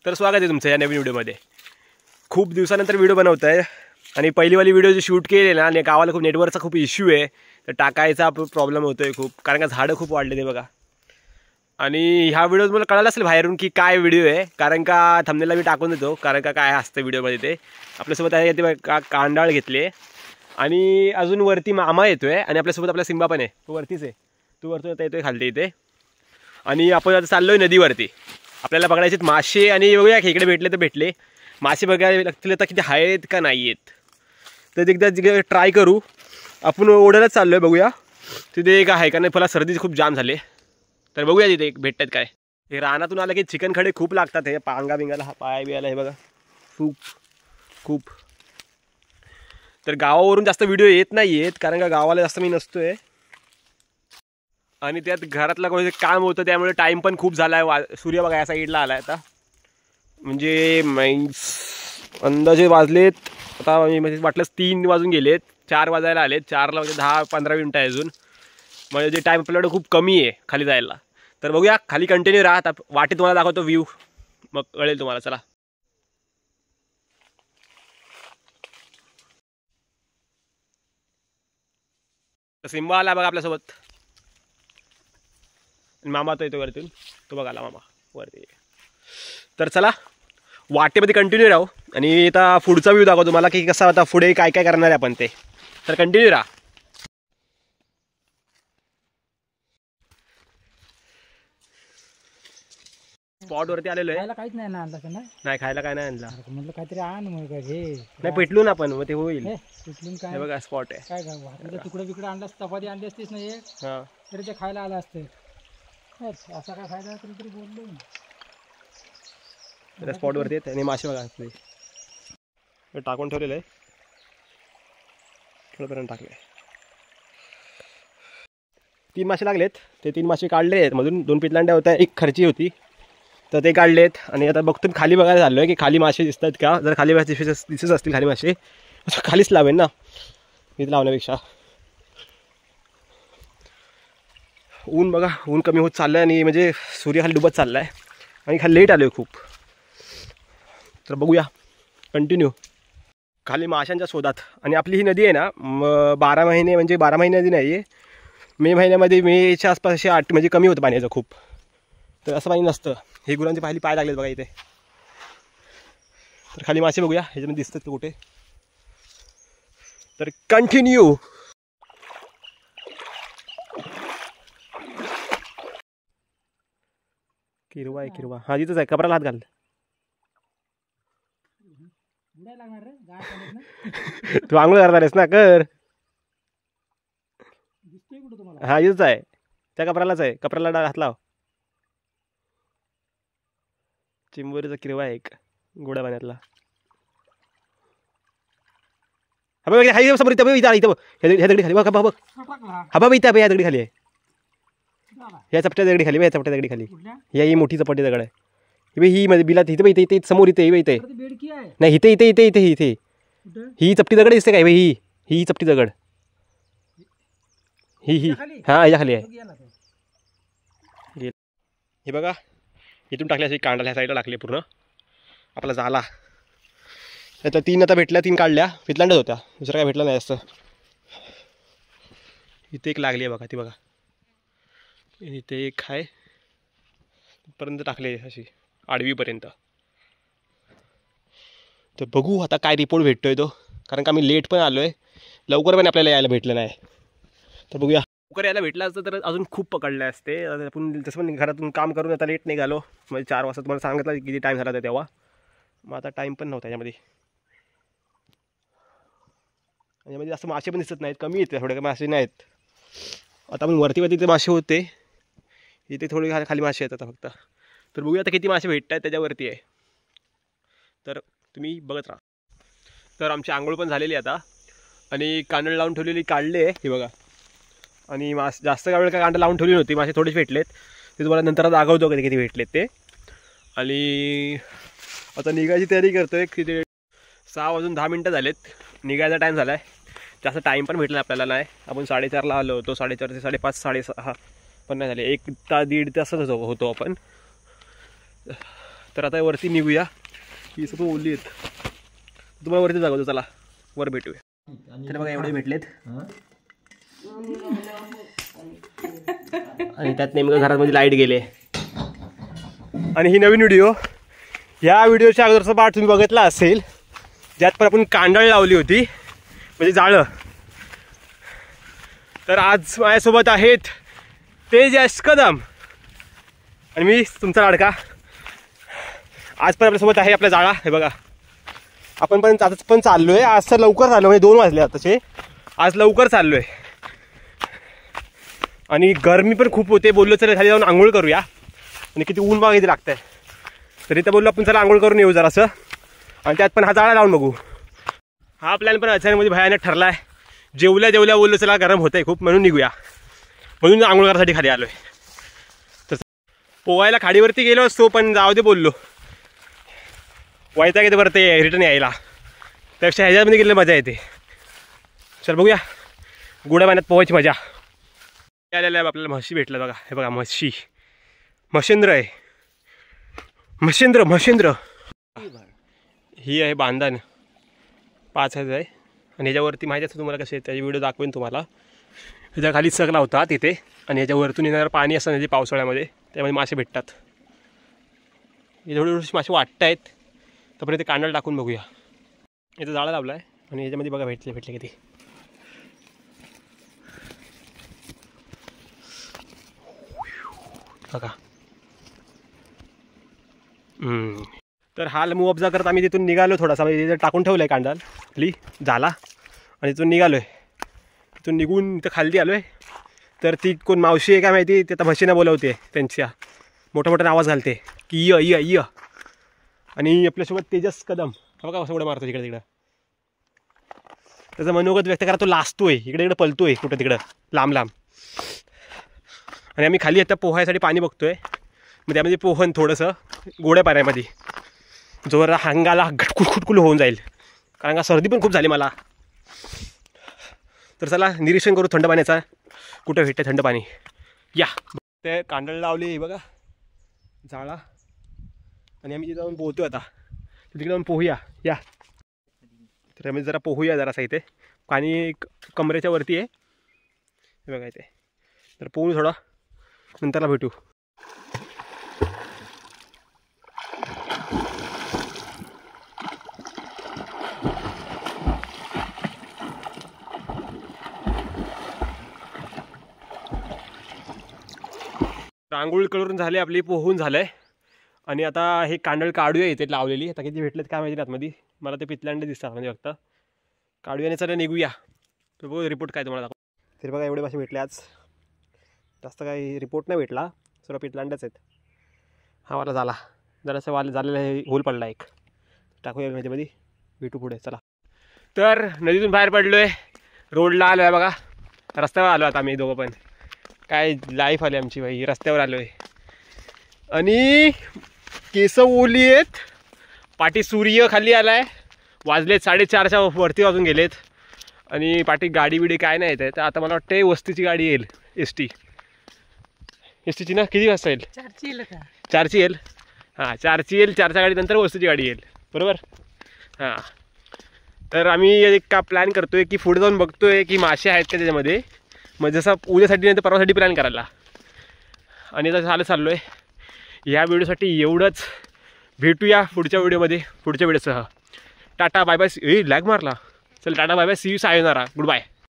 तर स्वागत आहे तुमचं या नवीन व्हिडिओमध्ये। खूप दिवसानंतर व्हिडिओ बनवत आहे आणि पहिलीवाली व्हिडिओ जी शूट केली ना, आणि गावाला खूप नेटवर्कचा खूप इश्यू आहे, तर टाकायचा प्रॉब्लेम होतो आहे खूप, कारण का झाडं खूप वाढले ते बघा। आणि ह्या व्हिडिओत मला कळालं असेल बाहेरून की काय व्हिडिओ आहे, कारण का थंबनेलला मी टाकून देतो, कारण का काय असतं व्हिडिओमध्ये ते। आपल्यासोबत आहे ते कांडाळ घेतले आणि अजून वरती मामा येतोय आणि आपल्यासोबत आपला सिंबा पण आहे, तो वरतीच आहे, तो वरतून आता येतोय खालती इथे। आणि आपण आता चाललोय नदीवरती, आपल्याला बघायचे मासे आणि बघूया खेकडे भेटले तर भेटले, मासे बघायला लागतील तर किती आहेत का नाही आहेत, तर एकदा ट्राय करू। आपण ओढ्यालाच चाललोय, बघूया तिथे एक आहे का नाही, मला सर्दी खूप जाम झाले, तर बघूया तिथे एक भेटतात काय। हे रानातून आलं की चिकन खडे खूप लागतात, हे पांगा बिंगाला पाय बियाला हे बघा खूप खूप। तर गावावरून जास्त व्हिडिओ येत नाही आहेत, कारण का गावाला जास्त मी नसतोय आणि त्यात घरातला कोणी काम होतं, त्यामुळे टाईम पण खूप झाला आहे। सूर्य बघा या साईडला आला आहे आता, म्हणजे अंदाजे वाजलेत आता, म्हणजे वाटलंच 3 वाजून गेलेत, 4 वाजायला आलेत, 4ला म्हणजे 10-15 मिनटं आहे अजून, म्हणजे टाईम आपल्याकडे खूप कमी आहे खाली जायला। तर बघूया, खाली कंटिन्यू राहा, आता वाटेत तुम्हाला दाखवतो व्ह्यू, मग कळेल तुम्हाला। चला, सिंबा आला बघा आपल्यासोबत, मामा तो येतो वरतून, तो बघा आला मामा वरती। तर चला वाटेमध्ये कंटिन्यू राहू आणि आता पुढचा व्ह्यू दाखवतो तुम्हाला की कसा आता पुढे काय काय करणार आहे आपण ते, तर कंटिन्यू राहा। स्पॉट वरती आलेलो आहे, खायला काहीच नाही ना आणला ना, नाही खायला काय नाही आणला, म्हटलं काहीतरी आण मग घे, नाही पेटलू ना पण मग ते होईल। तिथून काय हे बघा स्पॉट आहे, काय भाकरीचे तुकडे बिकडे आणलास, चपाती आणली असतीस ना एक, हां तरी ते खायला आलं असते। असा काय फायदा तरी बोललो ना, त्या स्पॉट वरती आणि मासे बघा हे टाकून ठेवलेलं आहे, थोडंपर्यंत टाकले, 3 मासे लागलेत, ते 3 मासे काढले आहेत मधून, 2 पितलांड्या होत्या, एक खर्ची होती, तर ते काढलेत। आणि आता बघतो खाली बघायला चाललो आहे की खाली मासे दिसतात का, जर खाली मासे दिसत असतील खाली मासे, खालीच लावेन ना इथं लावण्यापेक्षा। ऊन बघा, ऊन कमी होत चाललं आहे आणि म्हणजे सूर्य खाली डुबत चालला आहे आणि खाली लेट आलो आहे खूप, तर बघूया कंटिन्यू खाली माशांच्या शोधात। आणि आपली ही नदी आहे ना 12 महिने, म्हणजे 12 महिने नदी नाही आहे, मे महिन्यामध्ये, मेच्या आसपास असे 8 म्हणजे कमी होतं पाण्याचं खूप, तर असं पाणी नसतं। हे गुरांचे पाहिली पाय लागलेत बघा इथे, तर खाली मासे बघूया ह्याच्यामध्ये दिसतात ते कुठे, तर कंटिन्यू। किरवा आहे, किरवा हा तिथंच आहे, कपराला हात घाल, लागणार रे गाय ना, तू आंघोळ करणार आहेस ना, कर, दिसतोय कुठं तुम्हाला? हा इथंच आहे, त्या कपरालाच आहे, कपराला हात लाव। चिंबोरीचा किरवा आहे एक गोड्या पाण्यातला, हा बघ हाय समोर, इथं इथं इथं ह्या दगडी खाली बघ बघ, हा बाबा इथं या दगडी खाली आहे, या चपट्या दगडी खाली, या चपट्या दगडी खाली, ही मोठी चपटी दगड आहे, ही मध्ये बिलात इथे इथे इथे समोर, इथे इथे नाही, इथे इथे इथे इथे इथे ही चपटी दगड दिसते काय, ही ही चपटी दगड, ही हा याच्या खाली आहे, हे बघा इथून टाकले असे कांडाला, ह्या साईडला टाकले पूर्ण आपला झाला। तर 3 आता भेटल्या, 3 काढल्या, पितलांडच होत्या, दुसरं काय भेटलं नाही असं। इथे एक लागली आहे बघा, ती बघा इथे एक आहे, पर्यंत टाकले अशी आडवीपर्यंत, तर बघू आता काय रिपोर्ट भेटतोय तो, कारण का मी लेट पण आलो आहे, लवकर पण आपल्याला यायला भेटलं नाही, तर बघूया। लवकर यायला भेटलं असतं तर अजून खूप पकडले असते, आपण तसं पण घरातून काम करून आता लेट निघालो, म्हणजे 4 वाजता तुम्हाला सांगितलं किती टाईम झाला होता तेव्हा, मग आता टाईम पण नव्हता याच्यामध्ये, यामध्ये असं मासे पण दिसत नाहीत, कमी येते थोडे मासे नाहीत। आता आपण वरती ते मासे होते, इथे थोडे खाली मासे येतात फक्त, तर बघूया आता किती मासे भेटत आहेत त्याच्यावरती आहे, तर तुम्ही बघत राहा। तर आमची आंघोळ पण झालेली आता आणि कांडळ लावून ठेवलेली काढले हे बघा, आणि जास्त वेळ काय कांडळ लावून ठेवली नव्हती, मासे थोडेच भेटलेत, ते तुम्हाला नंतर दाखवतो कधी किती भेटलेत ते। आणि आता निघायची तयारी करतोय, किती 6 वाजून 10 मिनटं झालेत, निघायचा टाईम झाला आहे, जास्त टाईम पण भेटला आपल्याला नाही, आपण 4:30ला आलो होतो, 4:30 ते 5:30 6:30 पण नाही झाले, 1 तास 1.5 तासच होतो आपण, तर आता वरती निघूया. ही सगळं ओली आहेत, तुम्हाला वरती जागवतो. चला वर भेटूया. तर बघा एवढे भेटलेत आणि त्यात नेमकं घरामध्ये लाईट गेले. आणि ही नवीन व्हिडिओ, ह्या व्हिडिओच्या अगोदरचा पार्ट तुम्ही बघितला असेल, ज्यात पण आपण कांडळ लावली होती म्हणजे जाळं. तर आज माझ्यासोबत आहेत तेज यश कदम आणि मी तुमचा लाडका. आज पण आपल्यासोबत आहे आपला जाळा. हे बघा आपण पण आता पण चाललोय. आज तर लवकर चाललो, म्हणजे 2 वाजले आताचे. आज लवकर चाललोय आणि गरमी पण खूप होते. बोललो चला खाली जाऊन आंघोळ करूया, आणि किती ऊन बघा किती लागतंय. तरी तर बोललो आपण चला आंघोळ करून येऊ जरासं, आणि त्यात पण हा जाळा लावून बघू. हा प्लॅन पण अचानकमध्ये भयानक ठरला आहे. जेवल्या बोललो चला गरम होतंय खूप, म्हणून निघूया, म्हणून आंघोळ करायसाठी खाली आलोय. तर पोहायला खाडीवरती गेलो असतो, पण जाऊ दे बोललो, वैताग येते बरं ते रिटर्न यायला, त्यापेक्षा ह्याच्यामध्ये गेलेलं मजा येते. चल बघूया गोड्या पाण्यात पोहायची मजा. आलेल्या आपल्याला म्हशी भेटलं बघा. हे बघा म्हशी, मशेंद्र आहे, मशेंद्र. ही आहे बांधण 5,000 आहे. आणि ह्याच्यावरती माहिती असतं तुम्हाला कसे त्याची व्हिडिओ दाखवेन तुम्हाला. ह्याच्या खाली सगळा होता तिथे, आणि ह्याच्यावरतून येणारं पाणी असतं म्हणजे पावसाळ्यामध्ये, त्यामध्ये मासे भेटतात. हे थोडी मासे वाटत आहेत. तोपर्यंत ते कांडळ टाकून बघूया. इथं जाळं लावलं आहे आणि ह्याच्यामध्ये बघा भेटले किती. बघा तर हाल मूव अब्जा करत आम्ही तिथून निघालो. थोडासा म्हणजे टाकून ठेवलं आहे कांडळ खाली झाला, आणि तिथून निघालो आहे. तिथून निघून इथं खाली आलो आहे. तर ती कोण मावशी आहे काय माहिती, ते आता म्हशीना बोलवते, त्यांच्या मोठा आवाज घालते की य. आणि आपल्यासोबत तेजस कदम, बघा कसं उड्या मारतो तिकडे तिकडं. त्याचं मनोगत व्यक्त करा, तो लाजतोय इकडे पलतोय कुठं तिकडं लांब. आणि आम्ही खाली आता पोहायसाठी पाणी बघतोय. मग त्यामध्ये पोहन थोडंसं गोड्या पाण्यामध्ये, जोर अंगाला खुटकुल होऊन जाईल, कारण का सर्दी पण खूप झाली मला. तर चला निरीक्षण करू थंड पाण्याचा, कुठं भेटते थंड पाणी. या ते कांडळ लावली बघा जाळा, आणि आम्ही तिथे जाऊन पोहतोय आता. तिकडे जाऊन पोहूया या. तर आम्ही जरा पोहूया जरासा. इथे पाणी कमरेच्या वरती आहे हे बघा इथे. तर पोहू थोडा, नंतरला भेटू. आंघोळ करून झाले आपली, पोहून झालंय. आणि आता हे कांडळ काढूया इथे लावलेली. आता किती भेटलेत काय माहिती आतमध्ये, मला ते पितलांडे दिसतात म्हणजे फक्त. काढूया चला निघूया. तर बघू रिपोर्ट काय तुम्हाला दाखव. तर बघा एवढे मासे भेटले आज, जास्त काही रिपोर्ट नाही भेटला, सर्व पितलांड्याच आहेत. हा वाला झाला जरासं झालेला आहे, होल पडला एक, टाकूया ह्याच्यामध्ये, भेटू पुढे चला. तर नदीतून बाहेर पडलो आहे, रोडला आलो आहे बघा, रस्त्यावर आलो आता आम्ही दोघं पण. काय लाईफ आली आमची बाई, रस्त्यावर आलो आहे. आणि केस ओली आहेत, पाठी सूर्य खाली आला आहे, वाजलेत 4:30च्या वरती वाजून गेलेत. आणि पाठी गाडी बिडी काय नाही येत आहे. तर आता मला वाटतं वस्तीची गाडी येईल, एस टीची ना. किती वाजता येईल? 4ची येईल का? 4ची येईल. हां 4ची येईल, 4च्या गाडीनंतर वस्तीची गाडी येईल बरोबर. हां तर आम्ही एक का प्लॅन करतो आहे की पुढे जाऊन बघतो आहे की मासे आहेत का त्याच्यामध्ये, मग जसं उद्यासाठी नाही तर परवासाठी प्लॅन करायला. आणि आता चाललो आहे. ह्या व्हिडिओसाठी एवढंच, भेटूया पुढच्या व्हिडिओमध्ये, पुढच्या व्हिडिओसह. Tata bye bye. लॅग मारला. चल tata bye bye, see you, सायोनारा, गुड बाय.